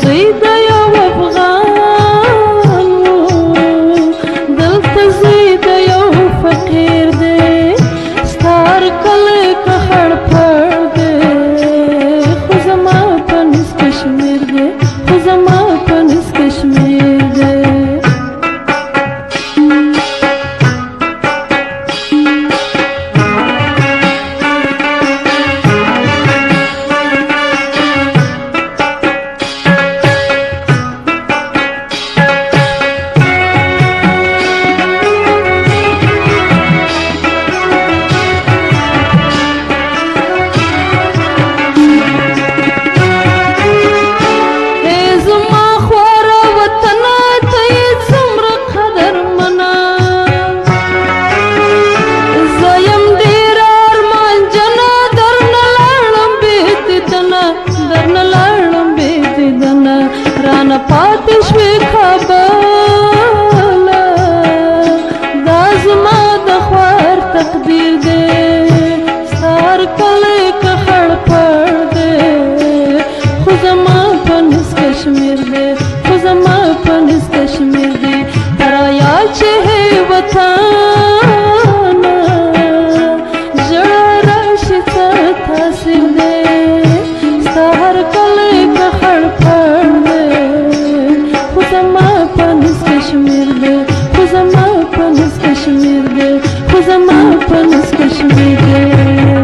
زوی د یو افغان و دلته زوی د یو فقیر دی ستار کلی که خړ پړ دی خو زما په نس کشمیر دی خو زما په نس کشمیر دی رانه پاتې شوې کابله دا زما د خوار تقدیر دی ستا هر کلی که خړ پړ دی خو زما په نس کشمیر دی خو زما په نس کشمیر دی پرایا چې وطنه ژړه راشي څه تاثیر دی ستا هر کلی که خړ پړ زما په نس کشمیر دی خو زما په نس کشمیر دی خو زما په نس کشمیر دی